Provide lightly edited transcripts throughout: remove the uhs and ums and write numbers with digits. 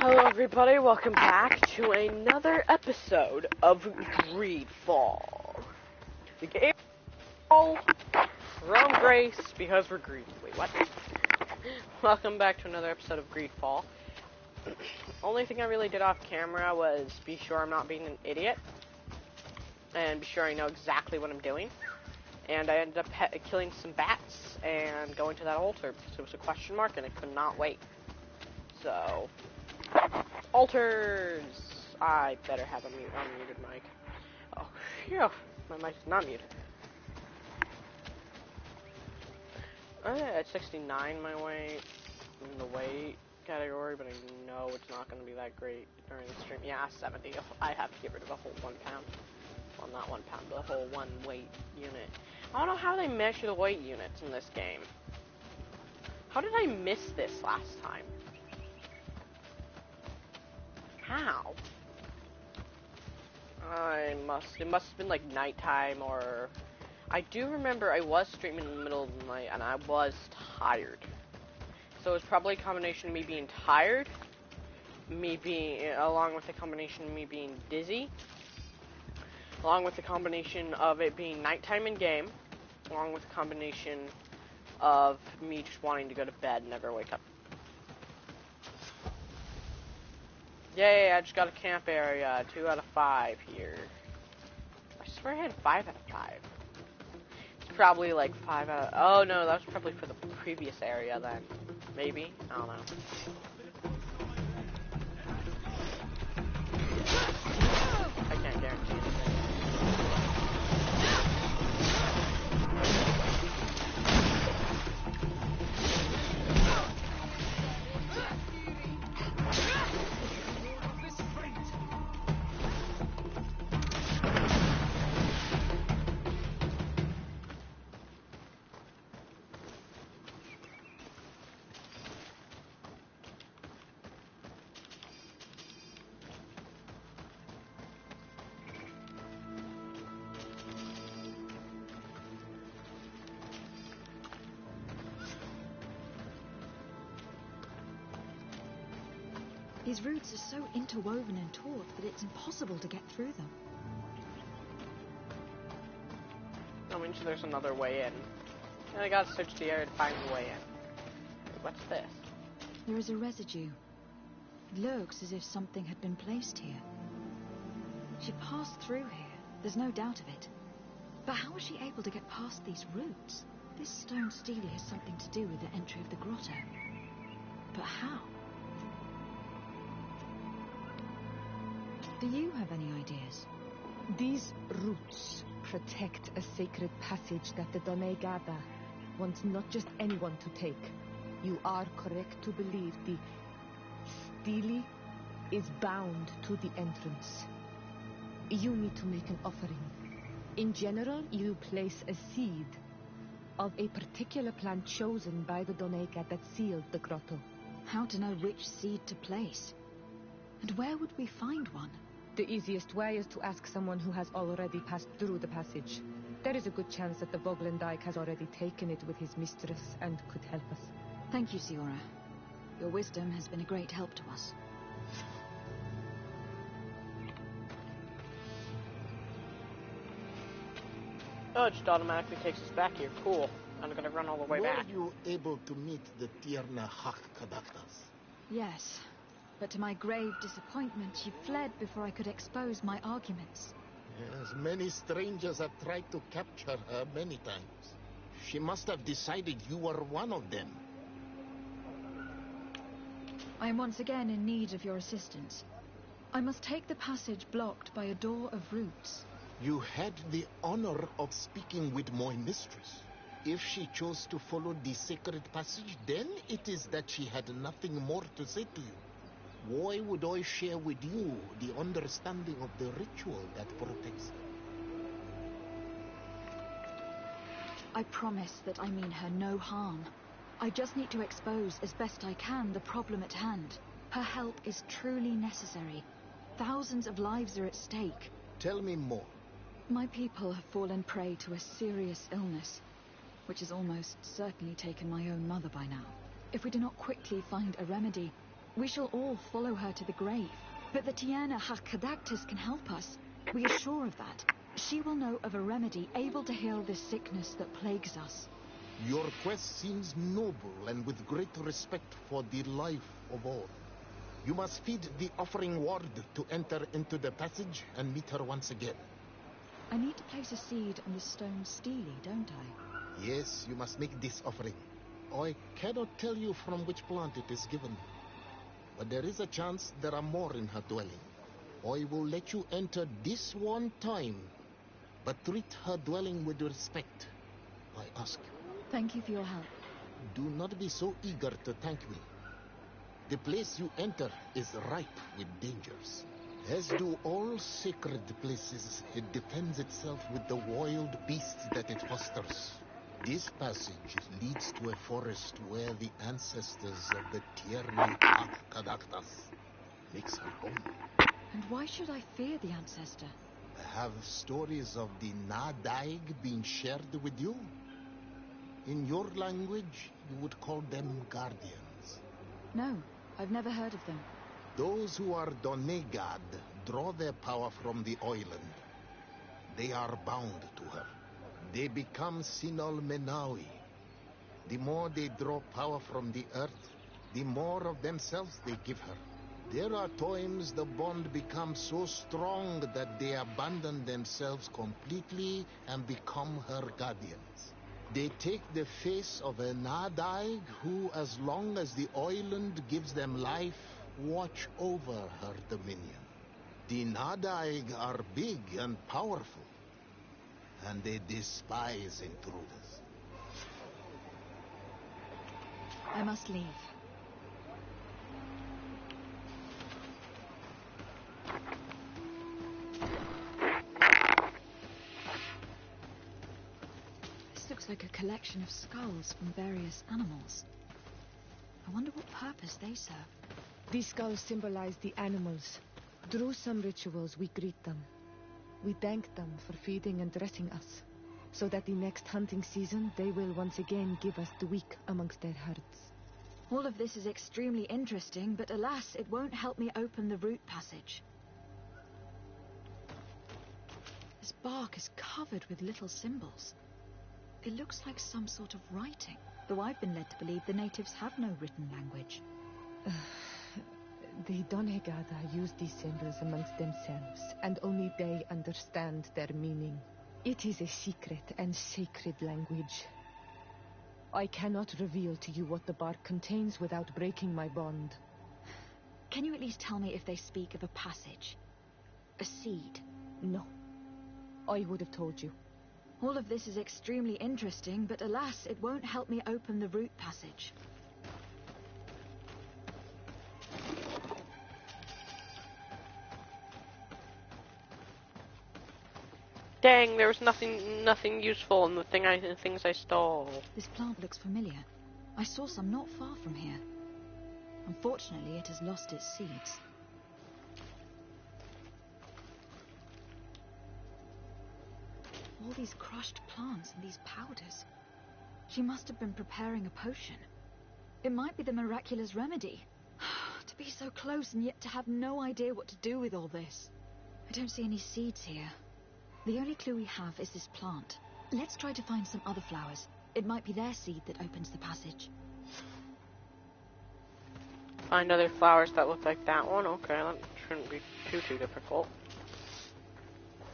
Hello everybody, welcome back to another episode of Greedfall. The game from grace because we're greedy. Wait, what? Welcome back to another episode of Greedfall. Only thing I really did off camera was be sure I'm not being an idiot. And be sure I know exactly what I'm doing. And I ended up killing some bats and going to that altar because it was a question mark and I could not wait. So... altars! I better have a unmuted mic. Oh, phew. My mic is not muted. At 69 my weight in the weight category, but I know it's not going to be that great during the stream. Yeah, 70. I have to get rid of a whole 1 pound. Well, not 1 pound, but a whole 1 weight unit. I don't know how they measure the weight units in this game. How did I miss this last time? How? It must have been like nighttime, or I do remember I was streaming in the middle of the night and I was tired. So it's probably a combination of me being tired, along with the combination of me being dizzy, along with the combination of it being nighttime in game, along with the combination of me just wanting to go to bed and never wake up. Yay, I just got a camp area, 2 out of 5 here. I swear I had 5 out of 5. It's probably like 5 out of... oh no, that was probably for the previous area then. Maybe? I don't know. I can't guarantee anything. These roots are so interwoven and taut that it's impossible to get through them. That means there's another way in. And I gotta search the area to find the way in. Wait, what's this? There is a residue. It looks as if something had been placed here. She passed through here, there's no doubt of it. But how was she able to get past these roots? This stone stele has something to do with the entry of the grotto. But how? Do you have any ideas? These roots protect a sacred passage that the Done Gather wants not just anyone to take. You are correct to believe the stele is bound to the entrance. You need to make an offering. In general, you place a seed of a particular plant chosen by the Done Gather that sealed the grotto. How to know which seed to place? And where would we find one? The easiest way is to ask someone who has already passed through the passage. There is a good chance that the Voglendike has already taken it with his mistress and could help us. Thank you, Siora. Your wisdom has been a great help to us. Oh, it just automatically takes us back here. Cool. I'm gonna run all the way back. Were you able to meet the Tierna Hak Kadaktas? Yes. But to my grave disappointment, she fled before I could expose my arguments. Yes, many strangers have tried to capture her many times. She must have decided you were one of them. I am once again in need of your assistance. I must take the passage blocked by a door of roots. You had the honor of speaking with my mistress. If she chose to follow the sacred passage, then it is that she had nothing more to say to you. Why would I share with you the understanding of the ritual that protects her? I promise that I mean her no harm. I just need to expose as best I can the problem at hand. Her help is truly necessary. Thousands of lives are at stake. Tell me more. My people have fallen prey to a serious illness, which has almost certainly taken my own mother by now. If we do not quickly find a remedy, We shall all follow her to the grave. But the Tiana Hakadactus can help us. We are sure of that. She will know of a remedy able to heal this sickness that plagues us. Your quest seems noble and with great respect for the life of all. You must feed the offering ward to enter into the passage and meet her once again. I need to place a seed on the stone stele, don't I? Yes, you must make this offering. I cannot tell you from which plant it is given, but there is a chance there are more in her dwelling. I will let you enter this one time, but treat her dwelling with respect, I ask you. Thank you for your help. Do not be so eager to thank me. The place you enter is ripe with dangers. As do all sacred places, it defends itself with the wild beasts that it fosters. This passage leads to a forest where the ancestors of the Tierney Kadaktas makes her home. And why should I fear the ancestor? Have stories of the Nadaig been shared with you? In your language, you would call them guardians. No, I've never heard of them. Those who are Donegad draw their power from the island. They are bound to her. They become Sinol Menawi. The more they draw power from the earth, the more of themselves they give her. There are times the bond becomes so strong that they abandon themselves completely and become her guardians. They take the face of a Nadaig who, as long as the island gives them life, watch over her dominion. The Nadaig are big and powerful, and they despise intruders. I must leave. This looks like a collection of skulls from various animals. I wonder what purpose they serve. These skulls symbolize the animals. Through some rituals, we greet them. We thank them for feeding and dressing us, so that the next hunting season, they will once again give us the weak amongst their herds. All of this is extremely interesting, but alas, it won't help me open the root passage. This bark is covered with little symbols. It looks like some sort of writing, though I've been led to believe the natives have no written language. The Donegada use these symbols amongst themselves, and only they understand their meaning. It is a secret and sacred language. I cannot reveal to you what the bark contains without breaking my bond. Can you at least tell me if they speak of a passage? A seed? No. I would have told you. All of this is extremely interesting, but alas, it won't help me open the root passage. Dang, there was nothing useful in the things I stole. This plant looks familiar. I saw some not far from here. Unfortunately, it has lost its seeds. All these crushed plants and these powders. She must have been preparing a potion. It might be the miraculous remedy. To be so close and yet to have no idea what to do with all this. I don't see any seeds here. The only clue we have is this plant. Let's try to find some other flowers. It might be their seed that opens the passage. Find other flowers that look like that one. Okay, that shouldn't be too difficult.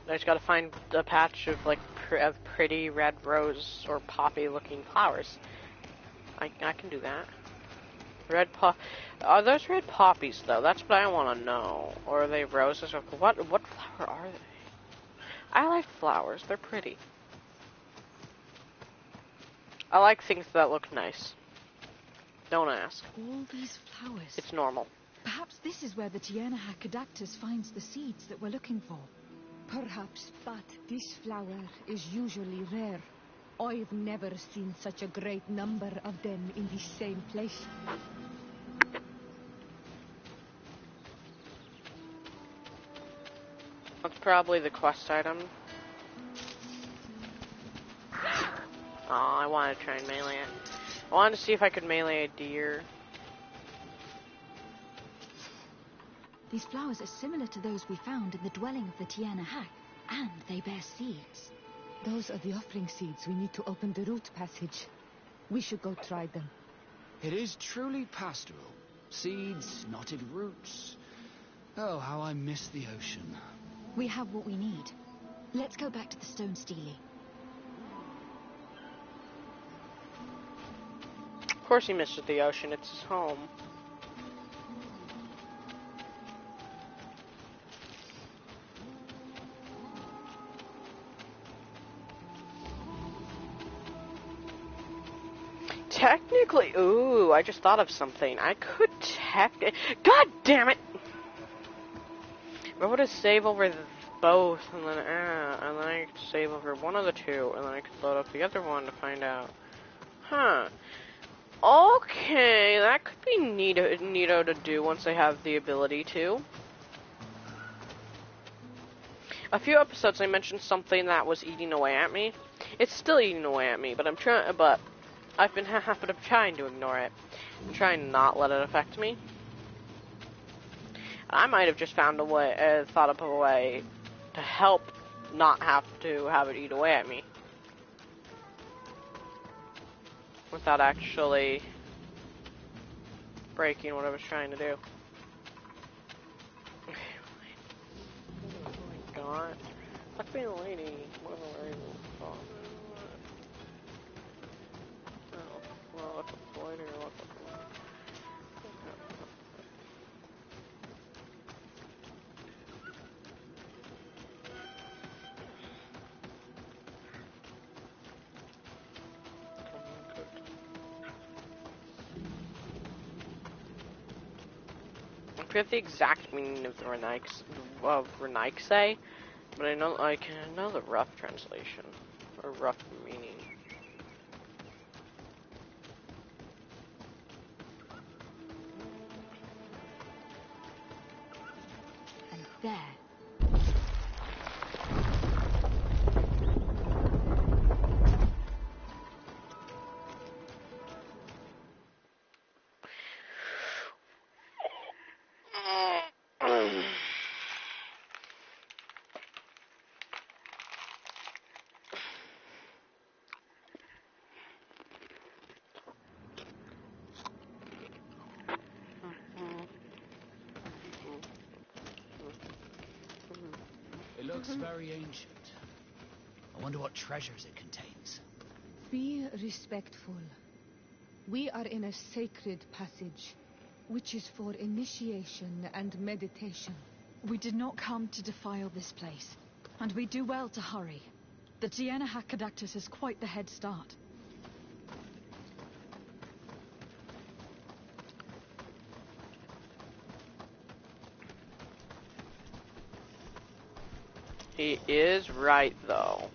I just gotta find a patch of like pretty red rose or poppy looking flowers. I can do that. Are those red poppies though? That's what I want to know. Or are they roses? Or what flower are they? I like flowers. They're pretty. I like things that look nice. Don't ask. All these flowers. It's normal. Perhaps this is where the Tiana Hakadactus finds the seeds that we're looking for. Perhaps, but this flower is usually rare. I've never seen such a great number of them in the same place. That's probably the quest item. Oh, I wanted to try and melee it. I wanted to see if I could melee a deer. These flowers are similar to those we found in the dwelling of the Tiana Hack, and they bear seeds. Those are the offering seeds we need to open the root passage. We should go try them. It is truly pastoral. Seeds, knotted roots. Oh, how I miss the ocean. We have what we need. Let's go back to the Stone Stele. Of course he misses the ocean, it's his home. Technically, ooh, I just thought of something. I could God damn it! I would have saved over both, and then I could save over one of the two, and then I could load up the other one to find out. Huh. Okay, that could be neato to do once I have the ability to. A few episodes I mentioned something that was eating away at me. It's still eating away at me, but I've been trying to ignore it. I'm trying to not let it affect me. I might have just found a way, thought up a way to help not have to have it eat away at me. Without actually breaking what I was trying to do. Oh my god. Fuck being a lady. What am I wearing? Oh, well, that's a point or what the fuck? I forget the exact meaning of the Renaikse, but I know the rough translation, or rough meaning. And there. It looks very ancient. I wonder what treasures it contains. Be respectful. We are in a sacred passage, which is for initiation and meditation. We did not come to defile this place, and we do well to hurry. The Tiana Hack Cadactus has quite the head start. He is right, though.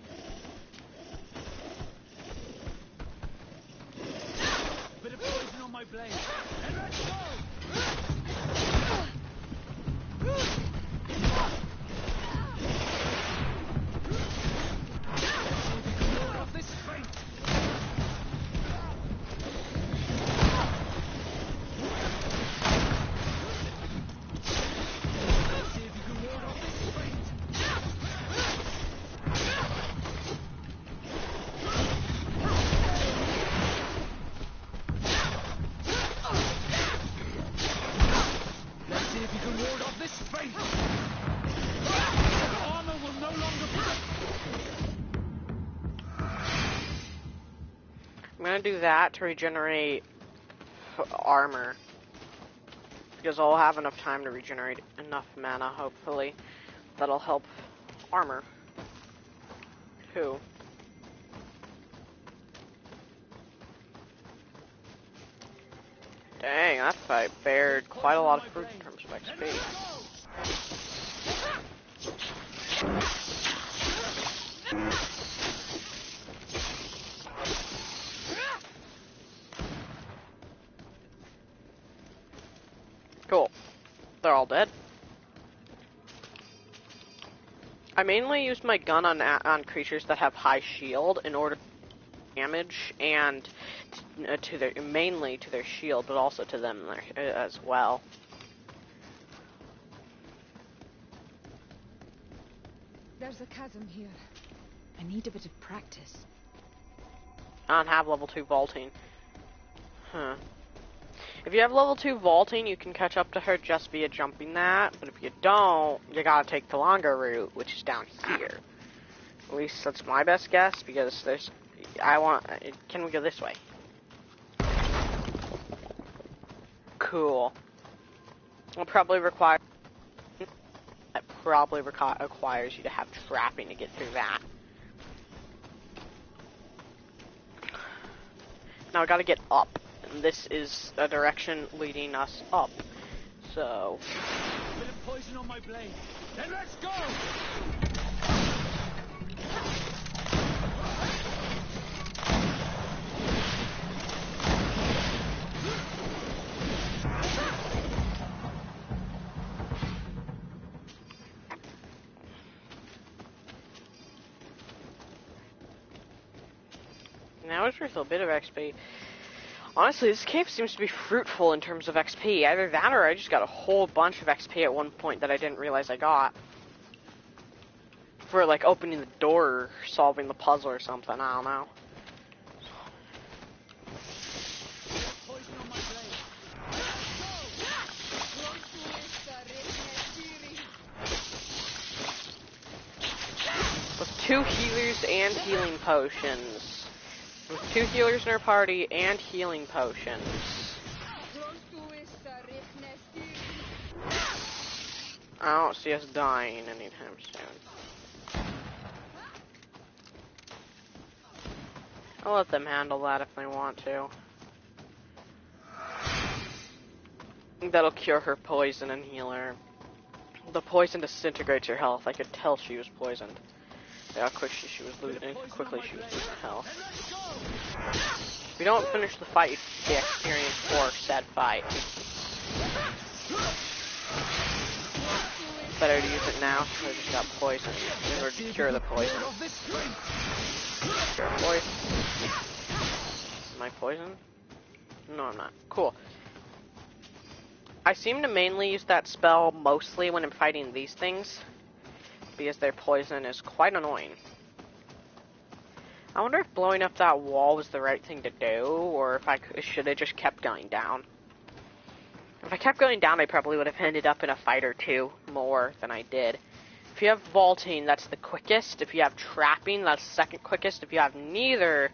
Bit of poison on my blade. And let's go! Off this feint. Let's see if you can ward off this feint. Let's see if you can ward off this feint. The armor will no longer protect. I'm gonna do that to regenerate armor. Because I'll have enough time to regenerate enough mana, hopefully. That'll help armor. Too. Dang, that fight bared quite a lot of fruit in terms of XP. Cool. They're all dead. I mainly use my gun on creatures that have high shield in order to damage and mainly to their shield, but also to them as well. There's a chasm here. I need a bit of practice. I don't have level 2 vaulting. Huh. If you have level 2 vaulting, you can catch up to her just via jumping that, but if you don't, you gotta take the longer route, which is down here. At least that's my best guess, because can we go this way? Cool. It probably requires you to have trapping to get through that. Now I gotta get up, and this is a direction leading us up. So. A bit of poison on my blade. Then let's go! Now it's worth a bit of XP. Honestly, this cave seems to be fruitful in terms of XP. Either that or I just got a whole bunch of XP at one point that I didn't realize I got. For, like, opening the door or solving the puzzle or something. I don't know. With 2 healers and healing potions. With 2 healers in our party and healing potions. I don't see us dying anytime soon. I'll let them handle that if they want to. That'll cure her poison and heal her. The poison disintegrates your health. I could tell she was poisoned. How quickly she was losing health. If we don't finish the fight, you get experience for said fight. Better to use it now, so I just got poisoned in order to cure the poison. Cure poison. Am I poisoned? No, I'm not. Cool. I seem to mainly use that spell mostly when I'm fighting these things, because their poison is quite annoying. I wonder if blowing up that wall was the right thing to do, or if I should have just kept going down. If I kept going down, I probably would have ended up in a fight or two more than I did. If you have vaulting, that's the quickest. If you have trapping, that's the second quickest. If you have neither,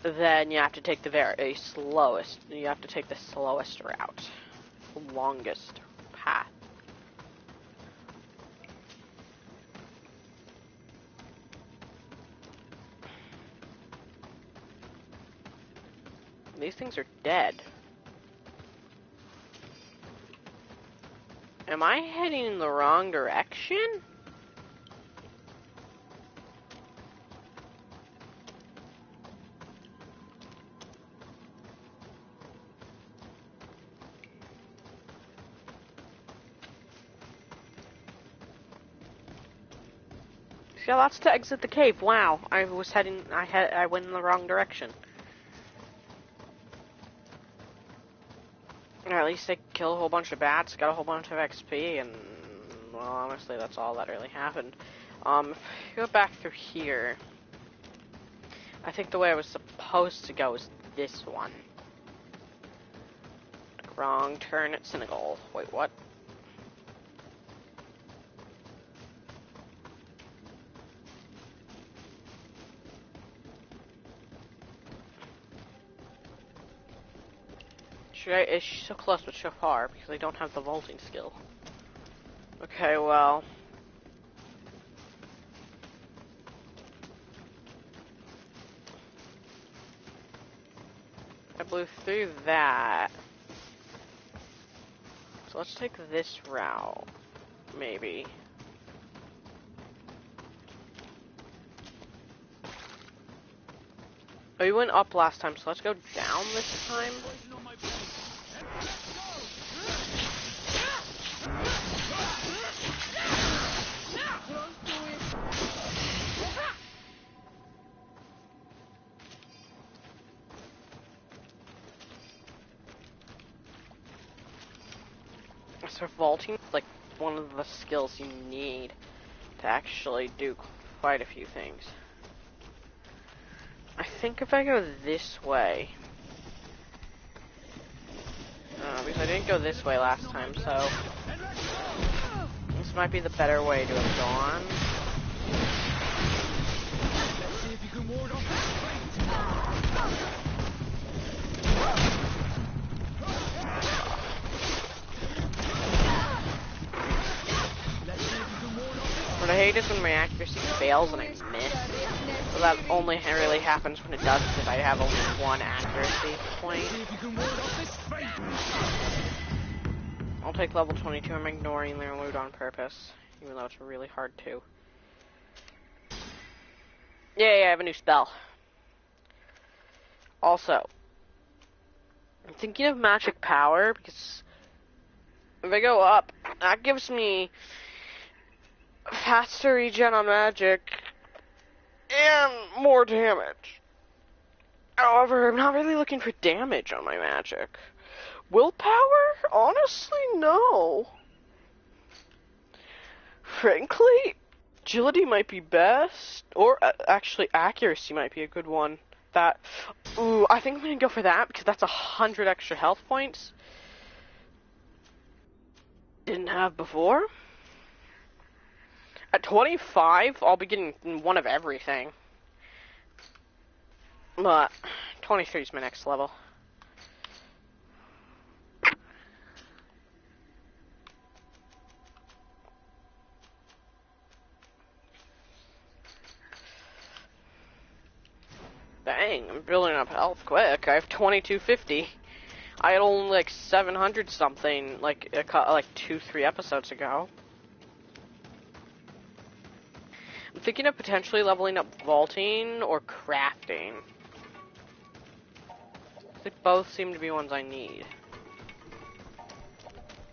then you have to take the very slowest. You have to take the slowest route, the longest path. These things are dead. Am I heading in the wrong direction? Yeah, that's to exit the cave. Wow, I went in the wrong direction. Or at least I killed a whole bunch of bats, got a whole bunch of XP, and, well, honestly, that's all that really happened. If you go back through here, I think the way I was supposed to go is this one. Wrong turn at Senegal. Wait, what? It's so close but so far because I don't have the vaulting skill. Okay, well. I blew through that. So let's take this route. Maybe. Oh, we went up last time, so let's go down this time. So vaulting is like one of the skills you need to actually do quite a few things. I think if I go this way... because I didn't go this way last time, so... This might be the better way to have gone. Let's see if you can ward off this fate. What I hate is when my accuracy fails and I miss. So that only really happens when it does if I have only one accuracy point. I'll take level 22. I'm ignoring their loot on purpose, even though it's really hard to. Yay, I have a new spell. Also, I'm thinking of magic power because if I go up, that gives me faster regen on magic and more damage. However, I'm not really looking for damage on my magic. Willpower? Honestly, no. Frankly, agility might be best, or actually accuracy might be a good one. Ooh, I think I'm gonna go for that because that's 100 extra health points. Didn't have before. At 25, I'll be getting one of everything. But 23 is my next level. Dang, I'm building up health quick. I have 2250. I had only like 700 something like 2-3 episodes ago. I'm thinking of potentially leveling up vaulting or crafting. They both seem to be ones I need.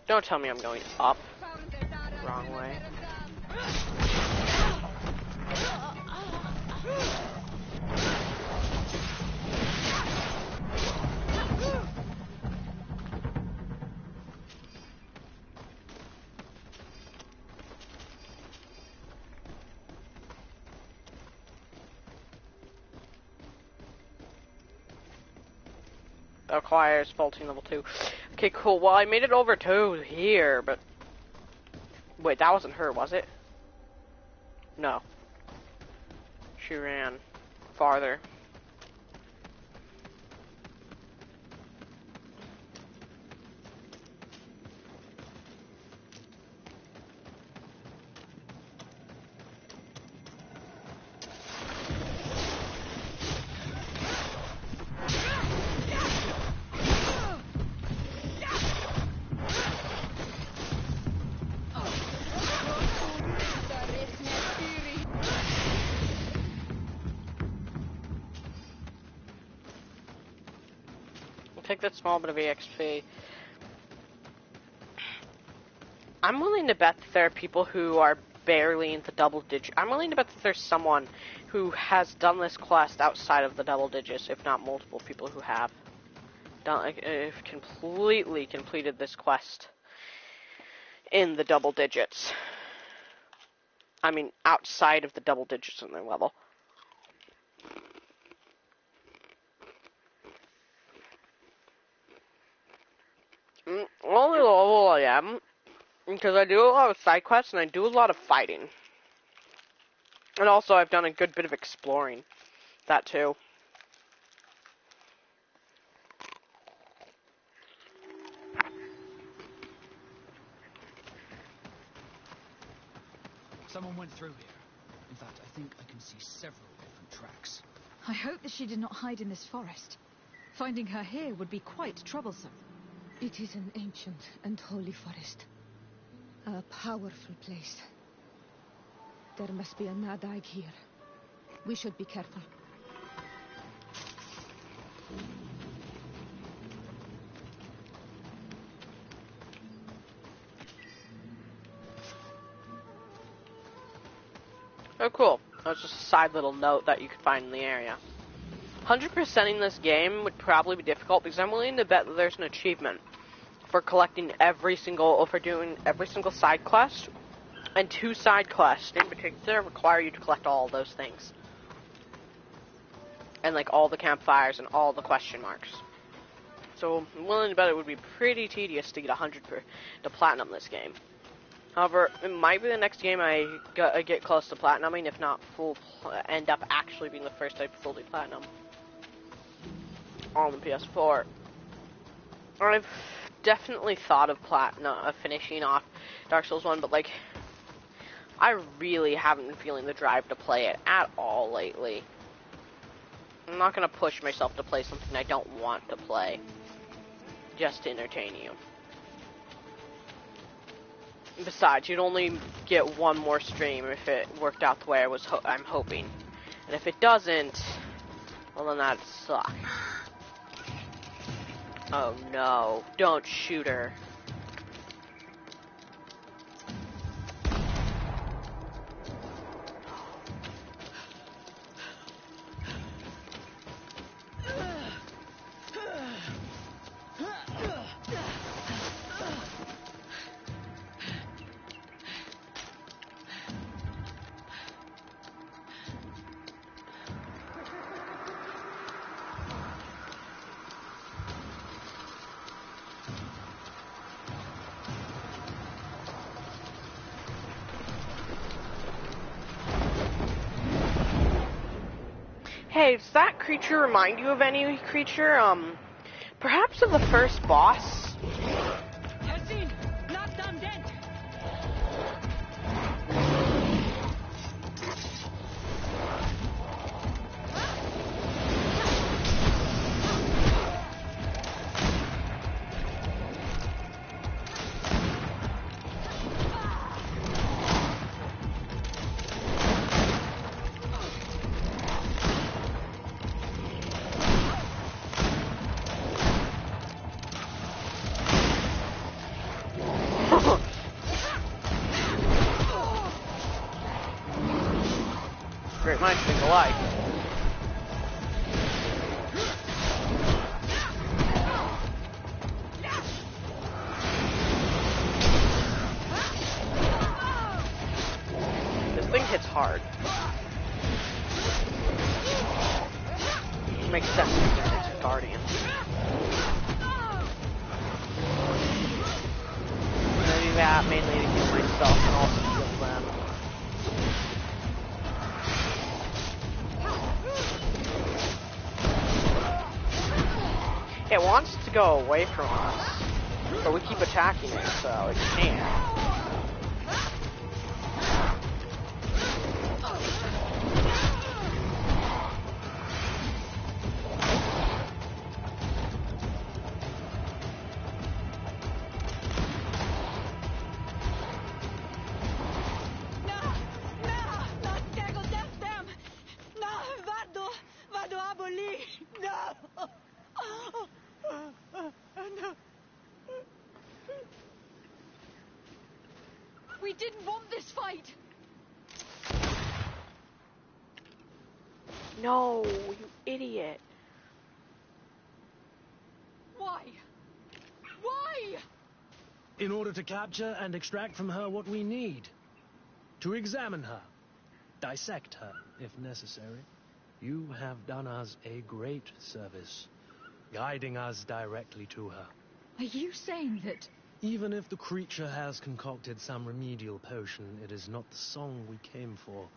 Don't tell me I'm going up. Wrong way. Acquires vaulting level 2. Okay, cool. Well, I made it over to here, but... Wait, that wasn't her, was it? No. She ran farther. Take that small bit of EXP. I'm willing to bet that there are people who are barely in the double digit. I'm willing to bet that there's someone who has done this quest outside of the double digits, if not multiple people who have completely completed this quest in the double digits. I mean, outside of the double digits in their level. Only level I am, because I do a lot of side quests and I do a lot of fighting. And also I've done a good bit of exploring. That too. Someone went through here. In fact, I think I can see several different tracks. I hope that she did not hide in this forest. Finding her here would be quite troublesome. It is an ancient and holy forest. A powerful place. There must be a Nadag here. We should be careful. Oh, cool. That was just a side little note that you could find in the area. 100%ing this game would probably be difficult because I'm willing to bet that there's an achievement for collecting for doing every single side quest And 2 side quests in particular require you to collect all those things. And like all the campfires and all the question marks. So I'm willing to bet it would be pretty tedious to get 100 to platinum this game. However, it might be the next game I get close to platinuming, if not end up actually being the first type fully platinum on the PS4. I've definitely thought of finishing off Dark Souls 1, but like, I really haven't been feeling the drive to play it at all lately. I'm not going to push myself to play something I don't want to play, just to entertain you. Besides, you'd only get one more stream if it worked out the way I'm hoping. And if it doesn't, well then that'd suck. Oh no, don't shoot her. Hey, does that creature remind you of any creature? Perhaps of the first boss? Great minds think alike. This thing hits hard. Makes sense because it's a guardian. Maybe that mainly to heal myself and also heal them. It wants to go away from us, but we keep attacking it, so it can't. We didn't want this fight! No, you idiot. Why? Why? In order to capture and extract from her what we need. To examine her. Dissect her, if necessary. You have done us a great service, guiding us directly to her. Are you saying that... Even if the creature has concocted some remedial potion, it is not the song we came for,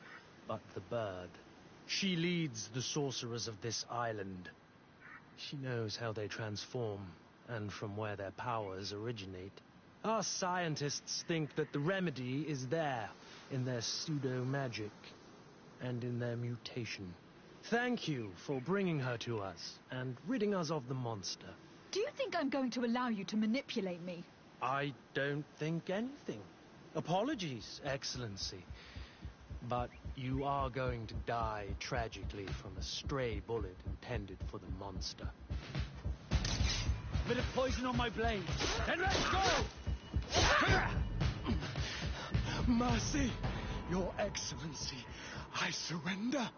but the bird. She leads the sorcerers of this island. She knows how they transform, and from where their powers originate. Our scientists think that the remedy is there, in their pseudo-magic, and in their mutation. Thank you for bringing her to us, and ridding us of the monster. Do you think I'm going to allow you to manipulate me? I don't think anything. Apologies, Excellency. But you are going to die tragically from a stray bullet intended for the monster. Bit of poison on my blade. And let's go! Mercy, Your Excellency, I surrender.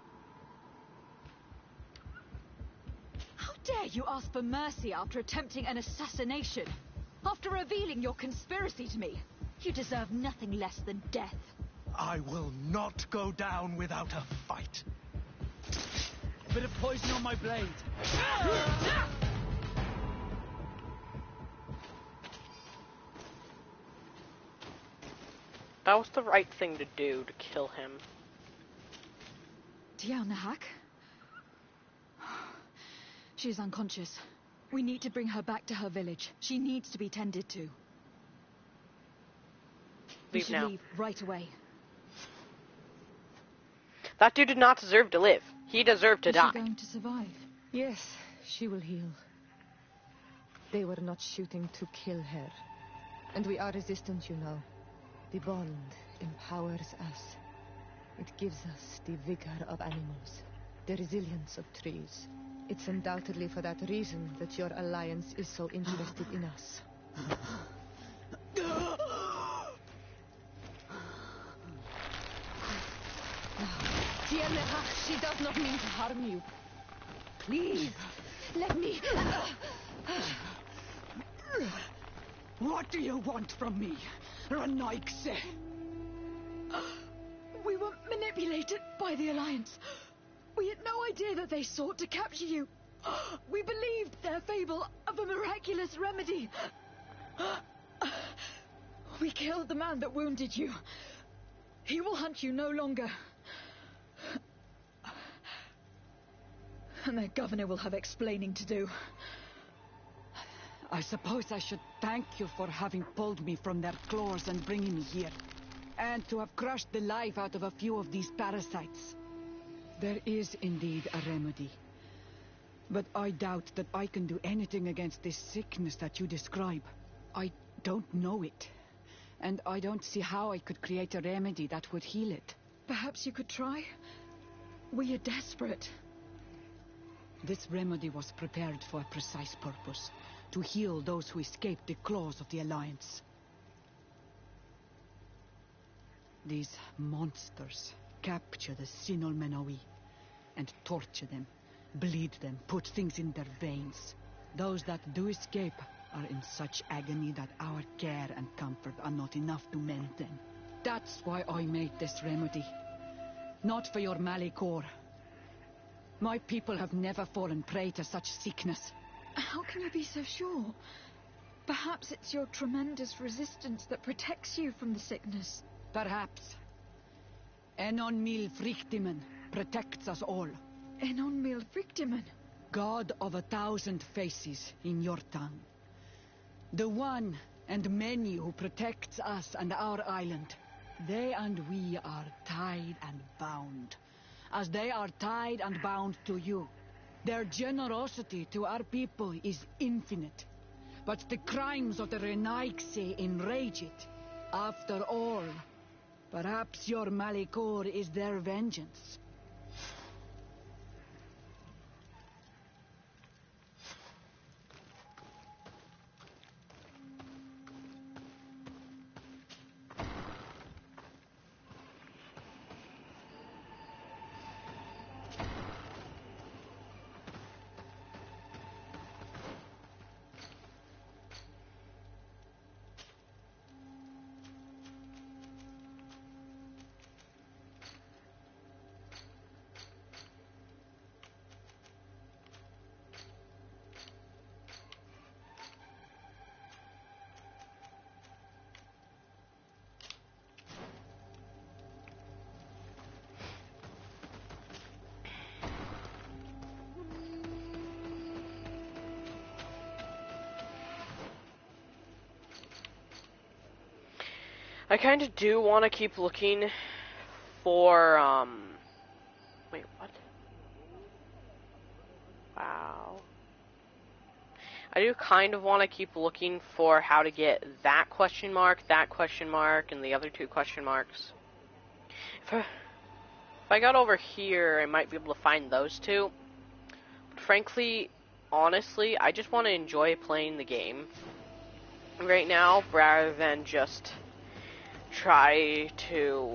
How dare you ask for mercy after attempting an assassination? After revealing your conspiracy to me? You deserve nothing less than death. I will not go down without a fight. Bit of poison on my blade. That was the right thing to do, to kill him. Nahak? She is unconscious. We need to bring her back to her village. She needs to be tended to. We should leave right away. That dude did not deserve to live. He deserved to die. Is she going to survive? Yes, she will heal. They were not shooting to kill her. And we are resistant, you know. The bond empowers us. It gives us the vigor of animals, the resilience of trees. It's undoubtedly for that reason that your alliance is so interested in us. She does not mean to harm you. Please, let me... What do you want from me, Ranaikse? We were manipulated by the Alliance. We had no idea that they sought to capture you. We believed their fable of a miraculous remedy. We killed the man that wounded you. He will hunt you no longer. And their governor will have explaining to do. I suppose I should thank you for having pulled me from their claws and bringing me here. And to have crushed the life out of a few of these parasites. There is indeed a remedy. But I doubt that I can do anything against this sickness that you describe. I don't know it. And I don't see how I could create a remedy that would heal it. Perhaps you could try? We are desperate. This remedy was prepared for a precise purpose. To heal those who escaped the claws of the Alliance. These monsters capture the Sinol Menawi and torture them, bleed them, put things in their veins. Those that do escape are in such agony that our care and comfort are not enough to mend them. That's why I made this remedy. Not for your Malikor. My people have never fallen prey to such sickness. How can you be so sure? Perhaps it's your tremendous resistance that protects you from the sickness. Perhaps. Enon Mil Frictimen protects us all. Enon Mil Frictimen? God of 1,000 faces in your tongue. The one and many who protects us and our island. They and we are tied and bound. As they are tied and bound to you. Their generosity to our people is infinite. But the crimes of the Renaikse enrage it. After all, perhaps your Malikor is their vengeance. I kind of do want to keep looking for, wait, what? Wow. I do kind of want to keep looking for how to get that question mark, and the other two question marks. If I got over here, I might be able to find those two. But frankly, honestly, I just want to enjoy playing the game right now, rather than just try to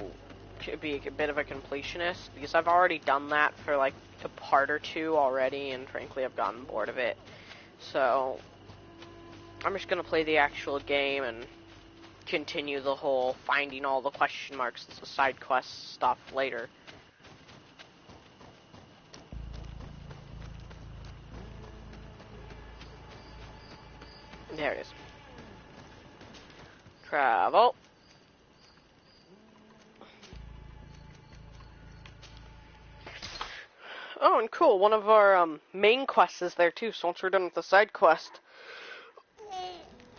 be a bit of a completionist, because I've already done that for like a part or two already, and frankly I've gotten bored of it. So I'm just gonna play the actual game and continue the whole finding all the question marks, side quest stuff later. There it is. Travel. Oh, and cool, one of our main quests is there too, so once we're done with the side quest,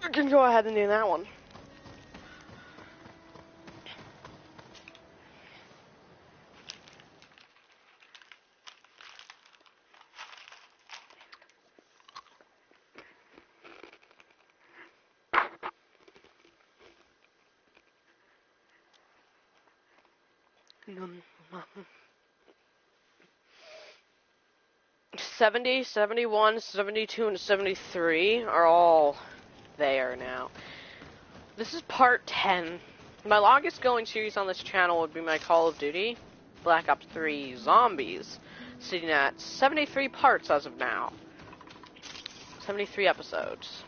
we can go ahead and do that one. Mm-hmm. 70, 71, 72, and 73 are all there now. This is part 10. My longest going series on this channel would be my Call of Duty Black Ops 3 Zombies, sitting at 73 parts as of now. 73 episodes.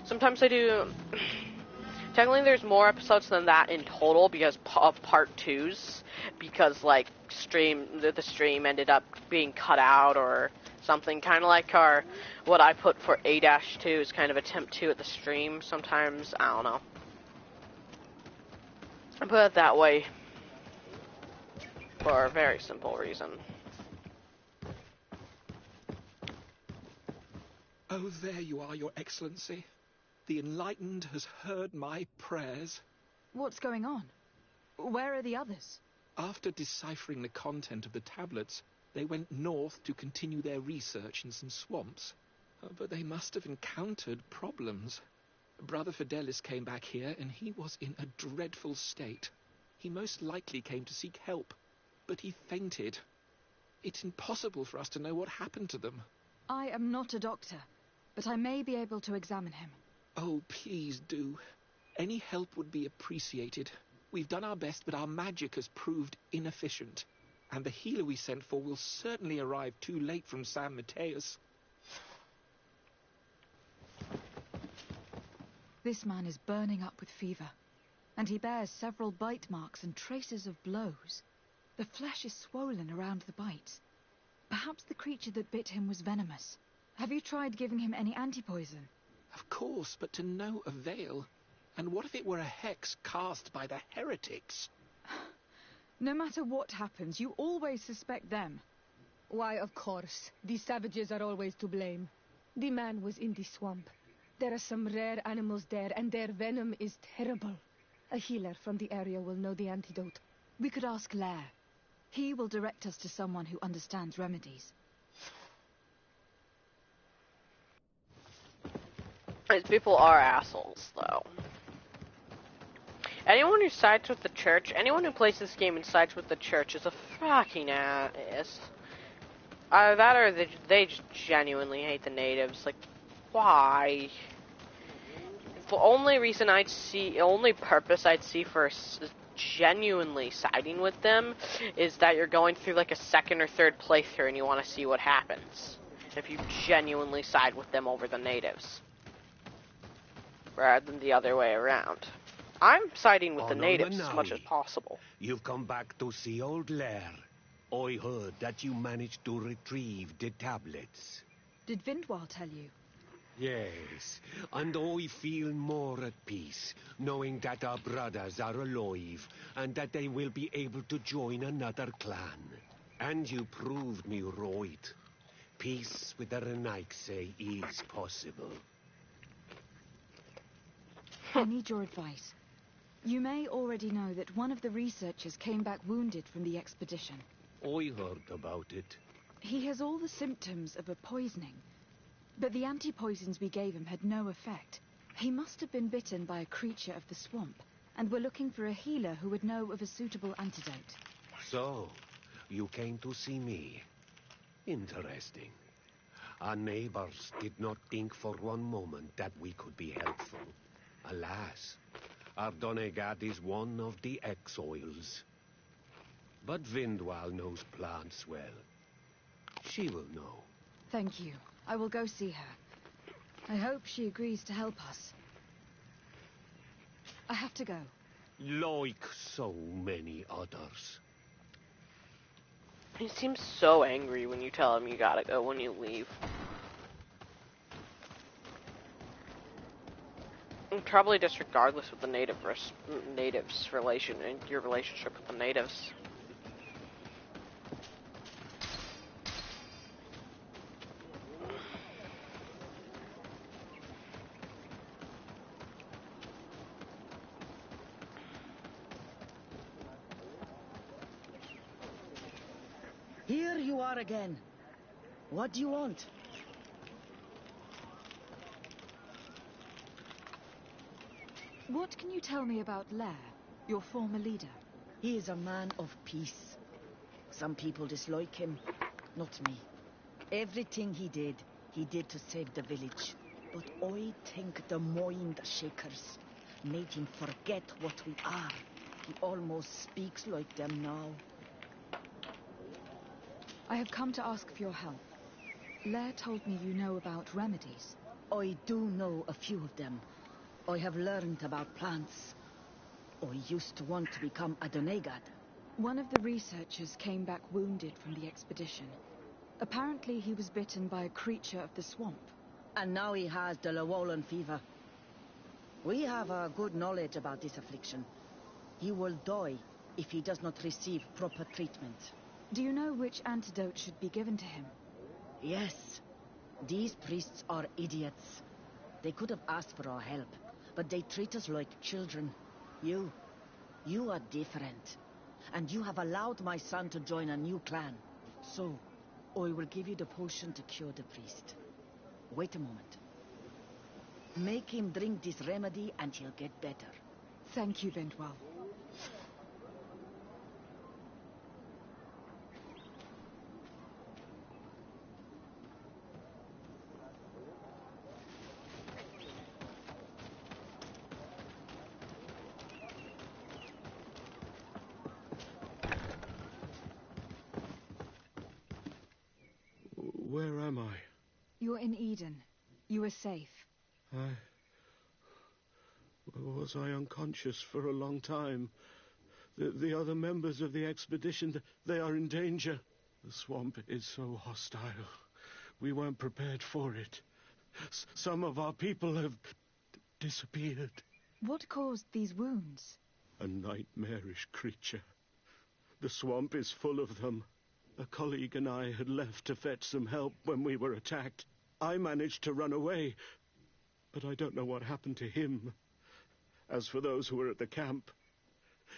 Sometimes I do... Technically there's more episodes than that in total because of part 2s, because like the stream ended up being cut out or something, kind of like what I put for A-2 is kind of attempt 2 at the stream sometimes. I don't know. I put it that way for a very simple reason. Oh, there you are, Your Excellency. The Enlightened has heard my prayers. What's going on? Where are the others? After deciphering the content of the tablets, they went north to continue their research in some swamps. But they must have encountered problems. Brother Fidelis came back here, and he was in a dreadful state. He most likely came to seek help, but he fainted. It's impossible for us to know what happened to them. I am not a doctor, but I may be able to examine him. Oh, please do. Any help would be appreciated. We've done our best, but our magic has proved inefficient. And the healer we sent for will certainly arrive too late from San Mateus. This man is burning up with fever, and he bears several bite marks and traces of blows. The flesh is swollen around the bites. Perhaps the creature that bit him was venomous. Have you tried giving him any anti-poison? Of course, but to no avail. And what if it were a hex cast by the heretics? No matter what happens, you always suspect them. Why, of course. The savages are always to blame. The man was in the swamp. There are some rare animals there, and their venom is terrible. A healer from the area will know the antidote. We could ask Lair. He will direct us to someone who understands remedies. These people are assholes, though. Anyone who sides with the church, anyone who plays this game and sides with the church is a fucking ass. Either that or they just genuinely hate the natives. Like, why? The only reason only purpose I'd see for genuinely siding with them is that you're going through like a second or third playthrough and you want to see what happens if you genuinely side with them over the natives, rather than the other way around. I'm siding with the natives as much as possible. You've come back to see old Lair. I heard that you managed to retrieve the tablets. Did Vindwal tell you? Yes, and I feel more at peace, knowing that our brothers are alive, and that they will be able to join another clan. And you proved me right. Peace with the Renaigse is possible. I need your advice. You may already know that one of the researchers came back wounded from the expedition. I heard about it. He has all the symptoms of a poisoning, but the anti-poisons we gave him had no effect. He must have been bitten by a creature of the swamp, and we're looking for a healer who would know of a suitable antidote. So, you came to see me. Interesting. Our neighbors did not think for one moment that we could be helpful. Alas, our Donegat is one of the exiles. But Vindwal knows plants well. She will know. Thank you. I will go see her. I hope she agrees to help us. I have to go. Like so many others. He seems so angry when you tell him you gotta go when you leave. And probably just regardless of the natives' relation and your relationship with the natives. Here you are again. What do you want? What can you tell me about Lair, your former leader? He is a man of peace. Some people dislike him, not me. Everything he did to save the village. But I think the mind shakers made him forget what we are. He almost speaks like them now. I have come to ask for your help. Lair told me you know about remedies. I do know a few of them. I have learned about plants. I used to want to become a Donegad. One of the researchers came back wounded from the expedition. Apparently he was bitten by a creature of the swamp. And now he has the Llewellyn fever. We have a good knowledge about this affliction. He will die if he does not receive proper treatment. Do you know which antidote should be given to him? Yes. These priests are idiots. They could have asked for our help, but they treat us like children. You are different. And you have allowed my son to join a new clan. So, I will give you the potion to cure the priest. Wait a moment. Make him drink this remedy and he'll get better. Thank you, Vindwell. Where am I? You're in Eden. You are safe. Was I unconscious for a long time? The other members of the expedition, they are in danger. The swamp is so hostile. We weren't prepared for it. Some of our people have disappeared. What caused these wounds? A nightmarish creature. The swamp is full of them. A colleague and I had left to fetch some help when we were attacked. I managed to run away, but I don't know what happened to him. As for those who are at the camp,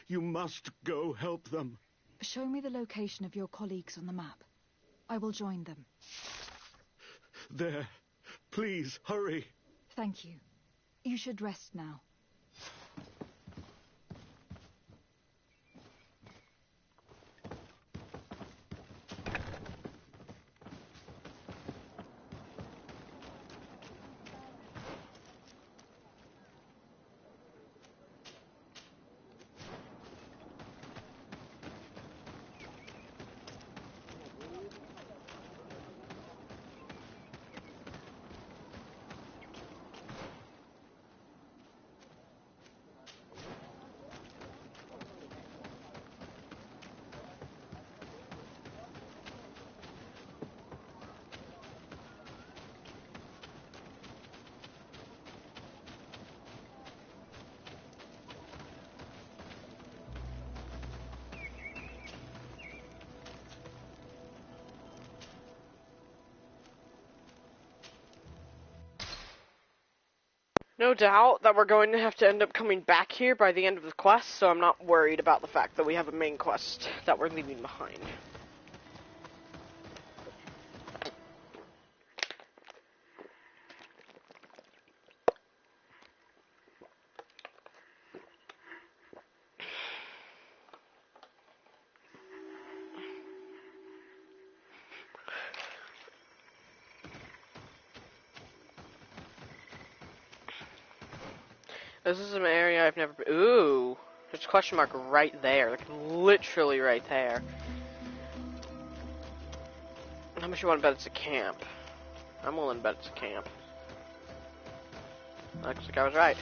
you must go help them. Show me the location of your colleagues on the map. I will join them. There. Please, hurry. Thank you. You should rest now. No doubt that we're going to have to end up coming back here by the end of the quest, so I'm not worried about the fact that we have a main quest that we're leaving behind. This is an area I've never been. Ooh, there's a question mark right there, like literally right there. How much you want to bet it's a camp? I'm willing to bet it's a camp. Looks like I was right.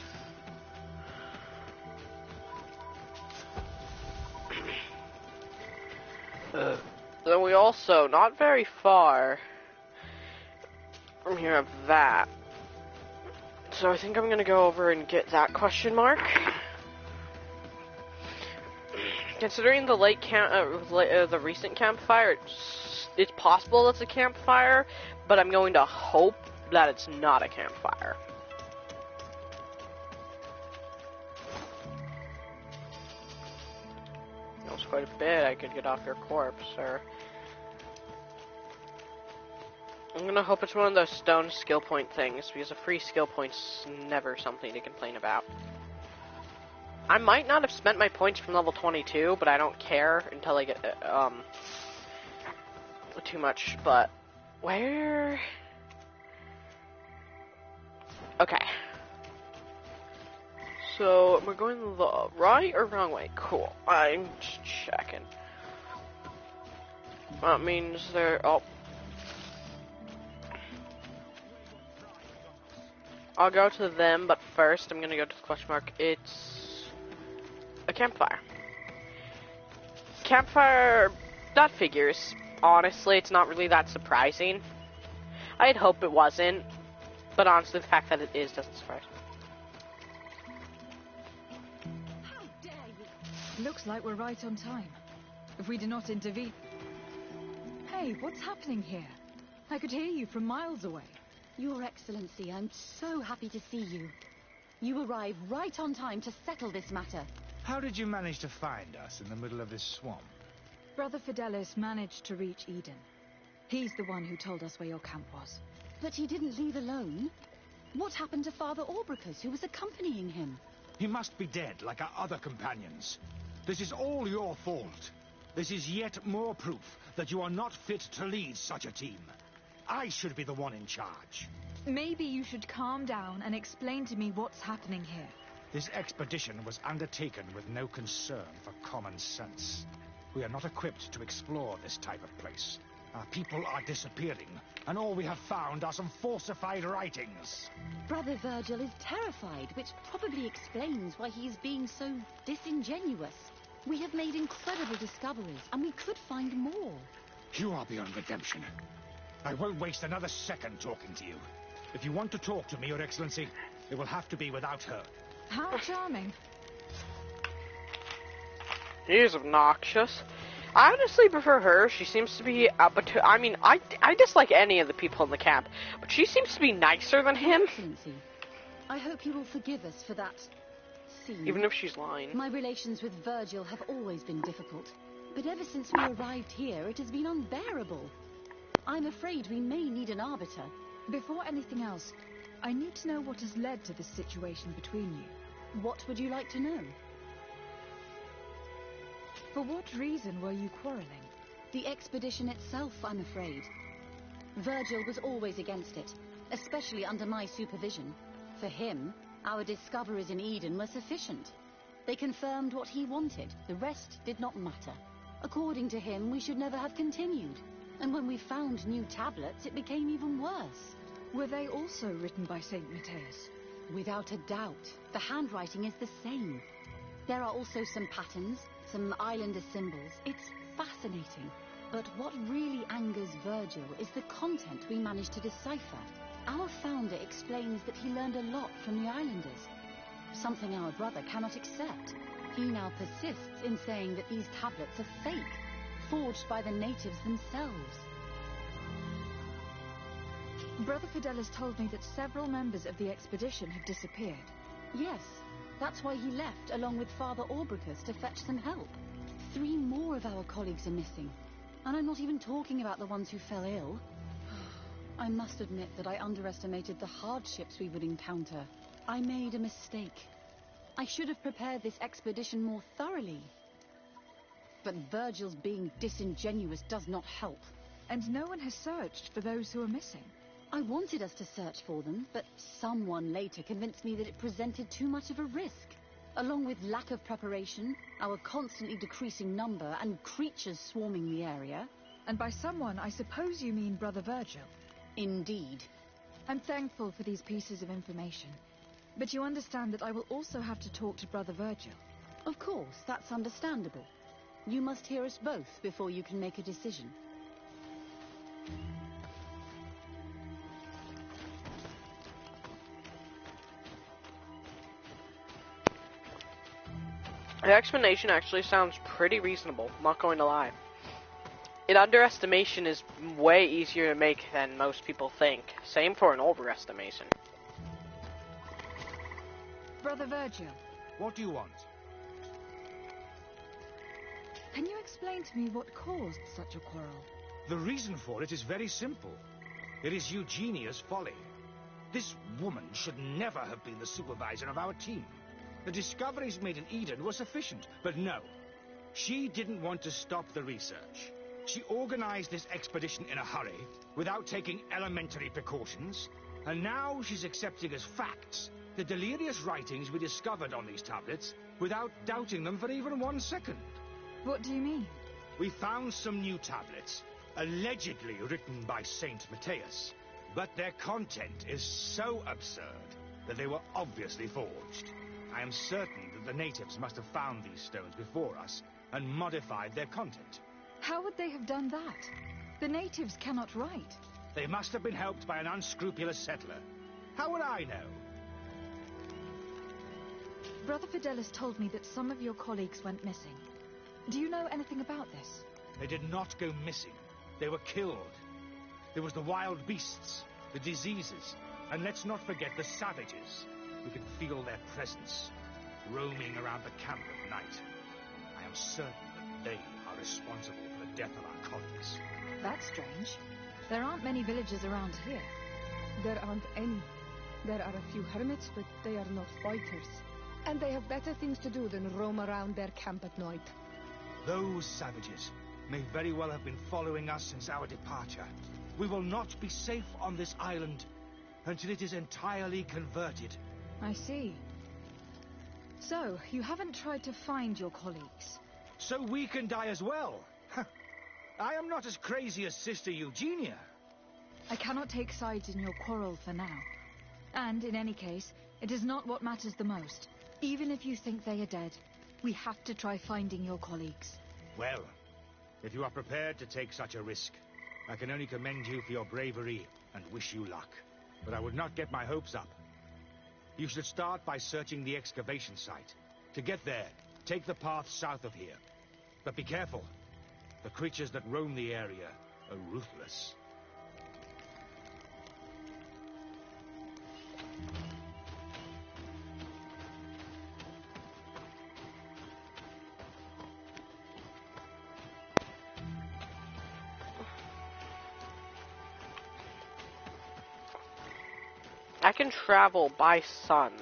Then we also, not very far from here, have that. So I think I'm gonna go over and get that question mark. Considering the the recent campfire, it's possible it's a campfire, but I'm going to hope that it's not a campfire. That was quite a bit I could get off your corpse, sir. I'm gonna hope it's one of those stone skill point things, because a free skill point's never something to complain about. I might not have spent my points from level 22, but I don't care until I get, too much, but where? Okay. So, we're going the right or wrong way? Cool. I'm just checking. That means there, oh. I'll go to them, but first I'm gonna go to the question mark. It's a campfire. Campfire, that figures. Honestly, it's not really that surprising. I'd hope it wasn't, but honestly, the fact that it is doesn't surprise me. How dare you! Looks like we're right on time. If we do not intervene... Hey, what's happening here? I could hear you from miles away. Your Excellency, I'm so happy to see you. You arrived right on time to settle this matter. How did you manage to find us in the middle of this swamp? Brother Fidelis managed to reach Eden. He's the one who told us where your camp was. But he didn't leave alone. What happened to Father Orbricus, who was accompanying him? He must be dead, like our other companions. This is all your fault. This is yet more proof that you are not fit to lead such a team. I should be the one in charge. Maybe you should calm down and explain to me what's happening here. This expedition was undertaken with no concern for common sense. We are not equipped to explore this type of place. Our people are disappearing, and all we have found are some falsified writings. Brother Virgil is terrified, which probably explains why he is being so disingenuous. We have made incredible discoveries, and we could find more. You are beyond redemption. I won't waste another second talking to you. If you want to talk to me, Your Excellency, it will have to be without her. How charming. He's obnoxious. I honestly prefer her. She seems to be, I mean, I dislike any of the people in the camp, but she seems to be nicer than him. Excellency, I hope you will forgive us for that scene. Even if she's lying. My relations with Virgil have always been difficult, but ever since we arrived here, it has been unbearable. I'm afraid we may need an arbiter. Before anything else, I need to know what has led to this situation between you. What would you like to know? For what reason were you quarreling? The expedition itself, I'm afraid. Virgil was always against it, especially under my supervision. For him, our discoveries in Eden were sufficient. They confirmed what he wanted. The rest did not matter. According to him, we should never have continued. And when we found new tablets, it became even worse. Were they also written by St. Matthias? Without a doubt. The handwriting is the same. There are also some patterns, some islander symbols. It's fascinating. But what really angers Virgil is the content we managed to decipher. Our founder explains that he learned a lot from the islanders. Something our brother cannot accept. He now persists in saying that these tablets are fake, forged by the natives themselves. Brother Fidelis told me that several members of the expedition have disappeared. Yes, that's why he left along with Father Orbricus to fetch some help. 3 more of our colleagues are missing, and I'm not even talking about the ones who fell ill. I must admit that I underestimated the hardships we would encounter. I made a mistake. I should have prepared this expedition more thoroughly. But Virgil's being disingenuous does not help. And no one has searched for those who are missing. I wanted us to search for them, but someone later convinced me that it presented too much of a risk. Along with lack of preparation, our constantly decreasing number, and creatures swarming the area. And by someone, I suppose you mean Brother Virgil. Indeed. I'm thankful for these pieces of information. But you understand that I will also have to talk to Brother Virgil. Of course, that's understandable. You must hear us both before you can make a decision. The explanation actually sounds pretty reasonable, not going to lie. An underestimation is way easier to make than most people think. Same for an overestimation. Brother Virgil, What do you want? can you explain to me what caused such a quarrel? The reason for it is very simple. It is Eugenia's folly. This woman should never have been the supervisor of our team. The discoveries made in Eden were sufficient, but no. She didn't want to stop the research. She organized this expedition in a hurry, without taking elementary precautions, and now she's accepting as facts the delirious writings we discovered on these tablets, without doubting them for even 1 second. What do you mean? We found some new tablets, allegedly written by Saint Matthias, but their content is so absurd that they were obviously forged. I am certain that the natives must have found these stones before us and modified their content. How would they have done that? The natives cannot write. They must have been helped by an unscrupulous settler. How would I know? Brother Fidelis told me that some of your colleagues went missing. Do you know anything about this? They did not go missing. They were killed. There was the wild beasts, the diseases, and let's not forget the savages. We could feel their presence, roaming around the camp at night. I am certain that they are responsible for the death of our colleagues. That's strange. There aren't many villages around here. There aren't any. There are a few hermits, but they are not fighters. And they have better things to do than roam around their camp at night. Those savages may very well have been following us since our departure. We will not be safe on this island until it is entirely converted. I see. So, you haven't tried to find your colleagues? So we can die as well. I am not as crazy as Sister Eugenia. I cannot take sides in your quarrel for now. And, in any case, it is not what matters the most. Even if you think they are dead, we have to try finding your colleagues. Well, if you are prepared to take such a risk, I can only commend you for your bravery and wish you luck. But I would not get my hopes up. You should start by searching the excavation site. To get there, take the path south of here. But be careful. The creatures that roam the area are ruthless. I can travel by sun.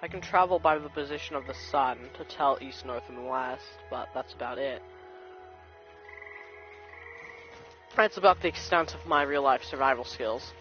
I can travel by the position of the sun to tell east, north, and west, but that's about it. That's about the extent of my real-life survival skills.